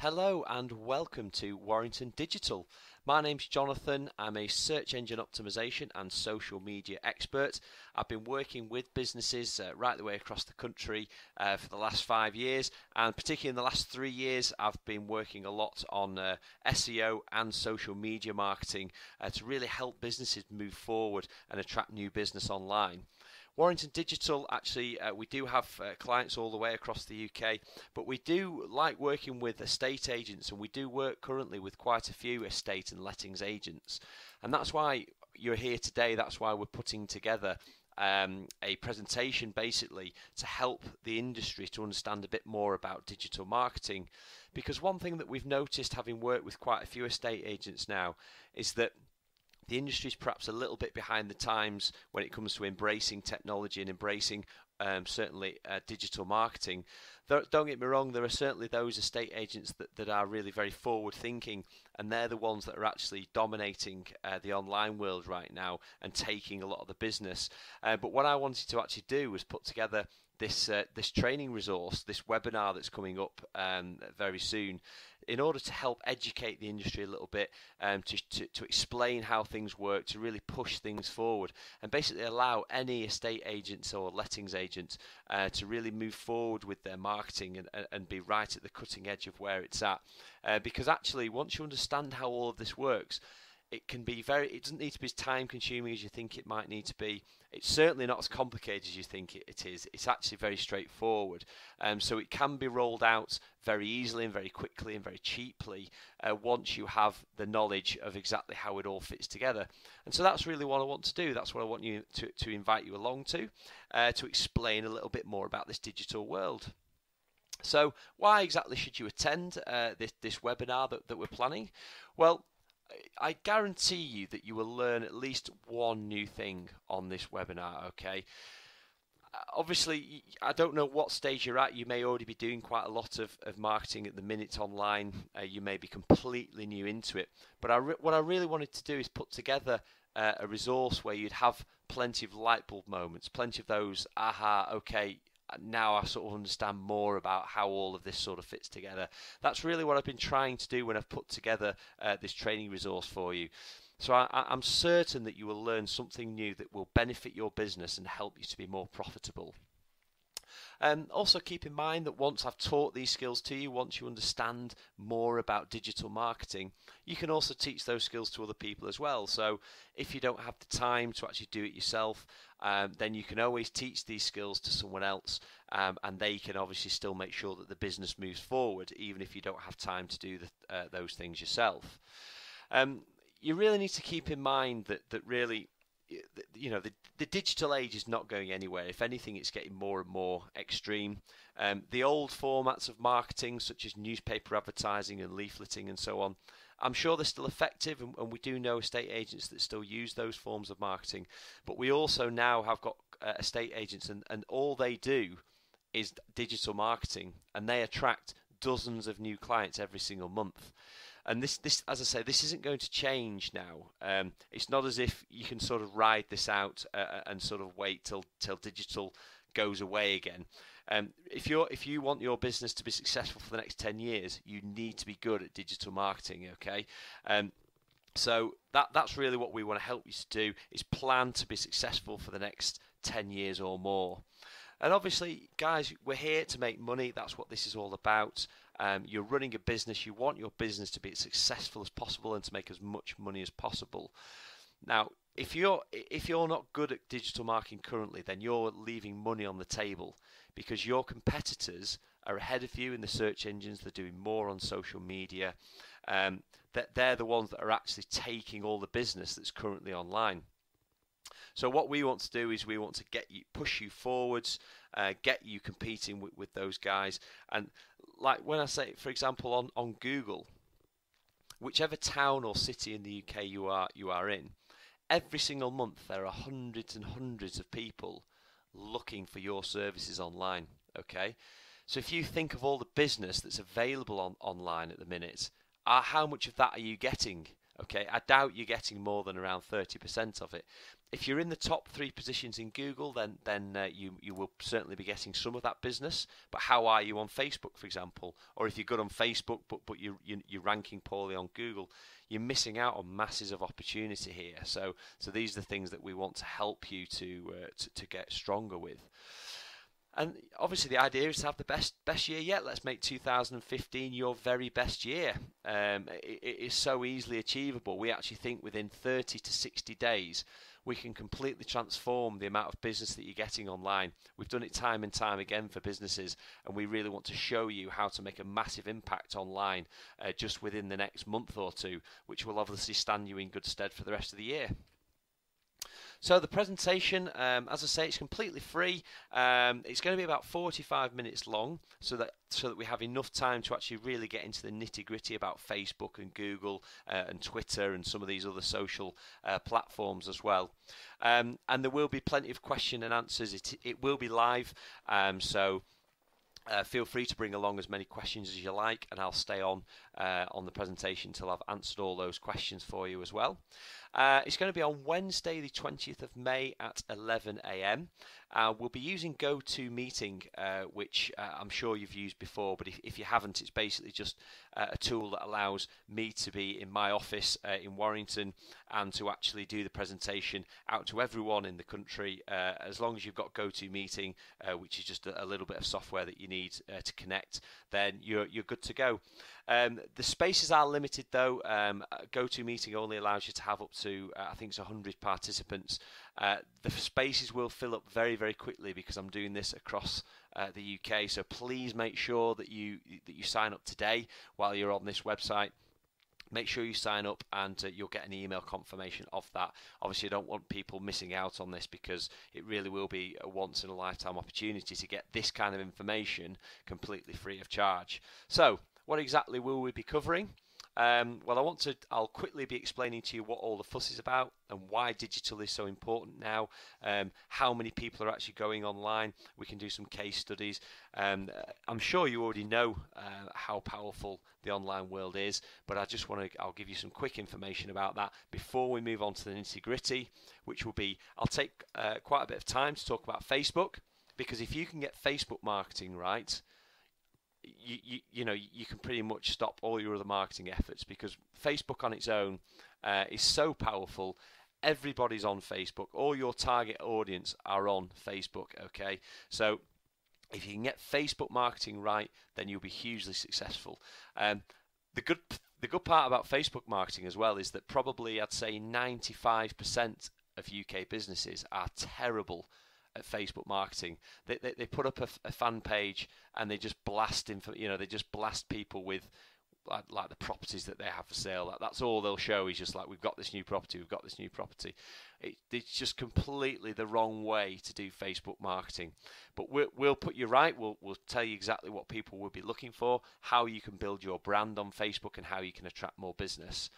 Hello and welcome to Warrington Digital. My name's Jonathan. I'm a search engine optimization and social media expert. I've been working with businesses right the way across the country for the last 5 years, and particularly in the last 3 years I've been working a lot on SEO and social media marketing to really help businesses move forward and attract new business online. Warrington Digital, actually, we do have clients all the way across the UK, but we do like working with estate agents, and we do work currently with quite a few estate and lettings agents. And that's why you're here today. That's why we're putting together a presentation basically to help the industry to understand a bit more about digital marketing. Because one thing that we've noticed, having worked with quite a few estate agents now, is that the industry is perhaps a little bit behind the times when it comes to embracing technology and embracing certainly digital marketing. Don't get me wrong, there are certainly those estate agents that are really very forward thinking, and they're the ones that are actually dominating the online world right now and taking a lot of the business. But what I wanted to actually do was put together this training resource, this webinar that's coming up very soon, in order to help educate the industry a little bit, to explain how things work, to really push things forward, and basically allow any estate agents or lettings agents to really move forward with their marketing and be right at the cutting edge of where it's at. Because actually, once you understand how all of this works, it doesn't need to be as time consuming as you think it might need to be. It's certainly not as complicated as you think it is. It's actually very straightforward. So it can be rolled out very easily and very quickly and very cheaply once you have the knowledge of exactly how it all fits together. And so that's really what I want to do. That's what I want you to invite you along to explain a little bit more about this digital world. So why exactly should you attend this webinar that we're planning? Well, I guarantee you that you will learn at least one new thing on this webinar, okay? Obviously, I don't know what stage you're at. You may already be doing quite a lot of marketing at the minute online. You may be completely new into it. But what I really wanted to do is put together a resource where you'd have plenty of light bulb moments, plenty of those, aha, okay, now I sort of understand more about how all of this sort of fits together. That's really what I've been trying to do when I've put together this training resource for you. So I'm certain that you will learn something new that will benefit your business and help you to be more profitable. Also keep in mind that once I've taught these skills to you, once you understand more about digital marketing, you can also teach those skills to other people as well. So if you don't have the time to actually do it yourself, then you can always teach these skills to someone else, and they can obviously still make sure that the business moves forward, even if you don't have time to do those things yourself. You really need to keep in mind that really, you know, the digital age is not going anywhere. If anything, it's getting more and more extreme. The old formats of marketing, such as newspaper advertising and leafleting and so on, I'm sure they're still effective, and we do know estate agents that still use those forms of marketing. But we also now have got estate agents, and all they do is digital marketing, and they attract dozens of new clients every single month. And this, as I say, this isn't going to change now. It's not as if you can sort of ride this out and sort of wait till digital goes away again. If you want your business to be successful for the next 10 years, you need to be good at digital marketing. Okay. So that's really what we want to help you to do, is plan to be successful for the next 10 years or more. And obviously, guys, we're here to make money. That's what this is all about. You're running a business. You want your business to be as successful as possible and to make as much money as possible. Now, if you're not good at digital marketing currently, then you're leaving money on the table, because your competitors are ahead of you in the search engines. They're doing more on social media. They're the ones that are actually taking all the business that's currently online. So what we want to do is we want to push you forwards, get you competing with those guys. And like when I say, for example, on Google, whichever town or city in the UK you are in, every single month there are hundreds and hundreds of people looking for your services online. Okay, so if you think of all the business that's available online at the minute, how much of that are you getting? Okay, I doubt you're getting more than around 30% of it. If you're in the top 3 positions in Google, then you will certainly be getting some of that business. But how are you on Facebook, for example? Or if you're good on Facebook, but you're ranking poorly on Google, you're missing out on masses of opportunity here. So these are the things that we want to help you to get stronger with. And obviously the idea is to have the best year yet. Let's make 2015 your very best year. It is so easily achievable. We actually think within 30 to 60 days we can completely transform the amount of business that you're getting online. We've done it time and time again for businesses, and we really want to show you how to make a massive impact online just within the next month or two, which will obviously stand you in good stead for the rest of the year. So the presentation, as I say, it's completely free. It's going to be about 45 minutes long, so that we have enough time to actually really get into the nitty-gritty about Facebook and Google and Twitter and some of these other social platforms as well. And there will be plenty of question and answers. It will be live, so feel free to bring along as many questions as you like, and I'll stay on the presentation until I've answered all those questions for you as well. It's going to be on Wednesday the 20th of May at 11 AM. We'll be using GoToMeeting, which I'm sure you've used before, but if you haven't, it's basically just a tool that allows me to be in my office in Warrington and to actually do the presentation out to everyone in the country. As long as you've got GoToMeeting, which is just a little bit of software that you need to connect, then you're good to go. The spaces are limited though. GoToMeeting only allows you to have up to I think it's 100 participants. The spaces will fill up very, very quickly because I'm doing this across the UK. So please make sure that you sign up today while you're on this website. Make sure you sign up, and you'll get an email confirmation of that. Obviously, I don't want people missing out on this because it really will be a once-in-a-lifetime opportunity to get this kind of information completely free of charge. So, what exactly will we be covering? Well, I'll quickly be explaining to you what all the fuss is about and why digital is so important now, how many people are actually going online. We can do some case studies. I'm sure you already know how powerful the online world is, but I'll give you some quick information about that before we move on to the nitty-gritty, which will be, I'll take quite a bit of time to talk about Facebook, because if you can get Facebook marketing right, you can pretty much stop all your other marketing efforts, because Facebook on its own is so powerful. Everybody's on Facebook. All your target audience are on Facebook. Okay, so if you can get Facebook marketing right, then you'll be hugely successful. The good part about Facebook marketing as well is that probably I'd say 95% of UK businesses are terrible at Facebook marketing. They put up a fan page and they just blast they just blast people with like the properties that they have for sale. That's all they'll show is just like, we've got this new property, we've got this new property. It's just completely the wrong way to do Facebook marketing. But we'll put you right. We'll tell you exactly what people will be looking for, how you can build your brand on Facebook, and how you can attract more business.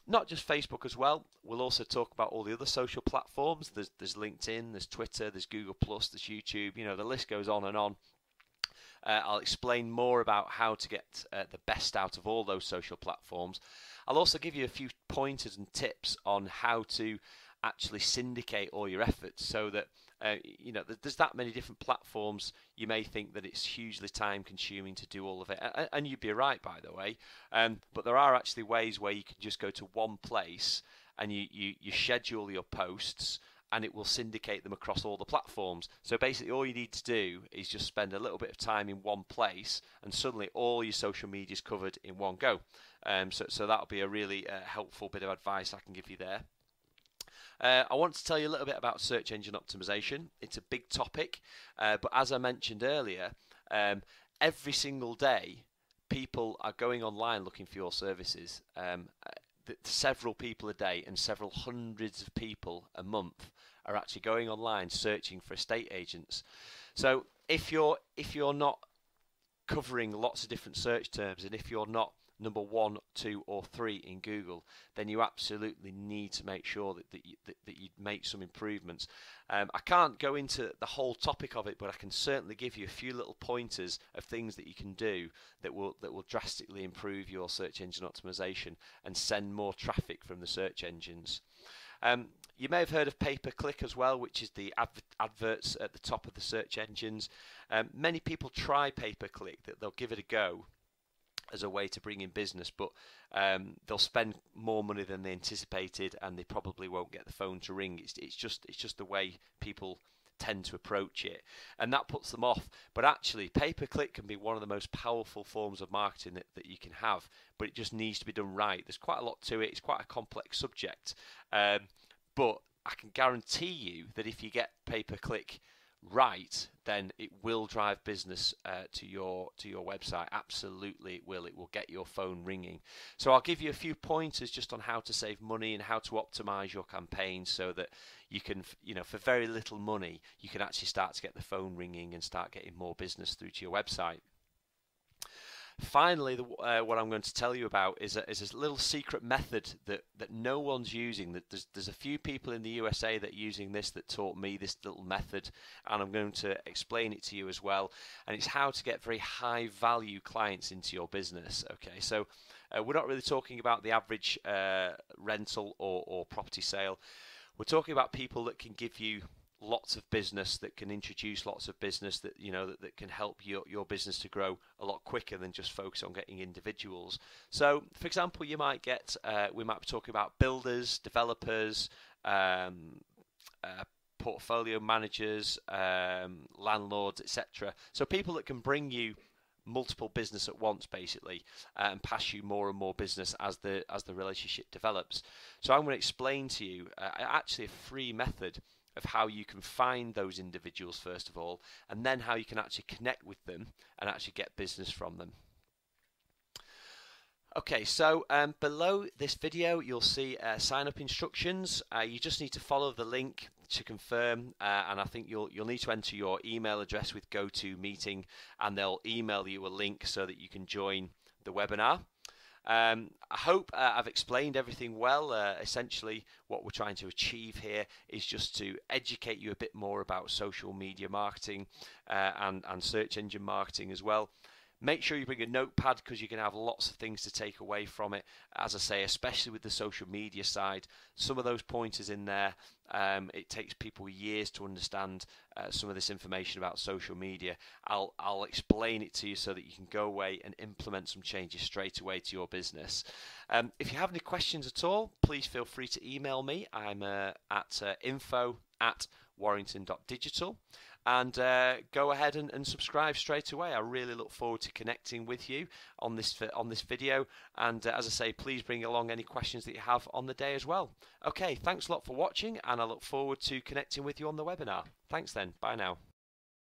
Not just Facebook as well. We'll also talk about all the other social platforms. There's LinkedIn, there's Twitter, there's Google+, there's YouTube. The list goes on and on. I'll explain more about how to get the best out of all those social platforms. I'll also give you a few pointers and tips on how to actually syndicate all your efforts, so that there's that many different platforms. You may think that it's hugely time consuming to do all of it, and you'd be right, by the way, but there are actually ways where you can just go to one place and you schedule your posts, and it will syndicate them across all the platforms. So basically all you need to do is just spend a little bit of time in one place, and suddenly all your social media is covered in one go. So that'll be a really helpful bit of advice I can give you there. I want to tell you a little bit about search engine optimization. It's a big topic, but as I mentioned earlier, every single day people are going online looking for your services. Several people a day and several hundreds of people a month are actually going online searching for estate agents. So if you're not covering lots of different search terms, and if you're not number 1, 2 or 3 in Google, then you absolutely need to make sure that you make some improvements. I can't go into the whole topic of it, but I can certainly give you a few little pointers of things that you can do that will drastically improve your search engine optimization and send more traffic from the search engines. You may have heard of pay-per-click as well, which is the adverts at the top of the search engines. Many people try pay-per-click, that they'll give it a go as a way to bring in business, but they'll spend more money than they anticipated, and they probably won't get the phone to ring. It's just the way people tend to approach it, and that puts them off. But actually, pay-per-click can be one of the most powerful forms of marketing that you can have, but it just needs to be done right. There's quite a lot to it. It's quite a complex subject, but I can guarantee you that if you get pay-per-click right, then it will drive business to your website. Absolutely it will. It will get your phone ringing. So I'll give you a few pointers just on how to save money and how to optimize your campaign, so that you can, for very little money, you can actually start to get the phone ringing and start getting more business through to your website. Finally, what I'm going to tell you about is a little secret method that no one's using. That there's a few people in the USA that are using this, that taught me this little method, and I'm going to explain it to you as well. And it's how to get very high value clients into your business. Okay, so we're not really talking about the average rental or property sale. We're talking about people that can give you lots of business, that can introduce lots of business, that that can help your business to grow a lot quicker than just focus on getting individuals. So, for example, you might get we might be talking about builders, developers, portfolio managers, landlords, etc. So people that can bring you multiple business at once, basically, and pass you more and more business as the relationship develops. So I'm going to explain to you actually a free method of how you can find those individuals first of all, and then how you can actually connect with them and actually get business from them. Okay, so below this video you'll see sign up instructions. You just need to follow the link to confirm, and I think you'll need to enter your email address with GoToMeeting, and they'll email you a link so that you can join the webinar. I hope I've explained everything well. Essentially what we're trying to achieve here is just to educate you a bit more about social media marketing and search engine marketing as well. Make sure you bring a notepad, because you can have lots of things to take away from it. As I say, especially with the social media side, some of those pointers in there, it takes people years to understand some of this information about social media. I'll explain it to you so that you can go away and implement some changes straight away to your business. If you have any questions at all, please feel free to email me. I'm at info@warrington.digital. And go ahead and subscribe straight away. I really look forward to connecting with you on this video, and as I say, please bring along any questions that you have on the day as well. Okay, thanks a lot for watching, and I look forward to connecting with you on the webinar. Thanks then, bye now.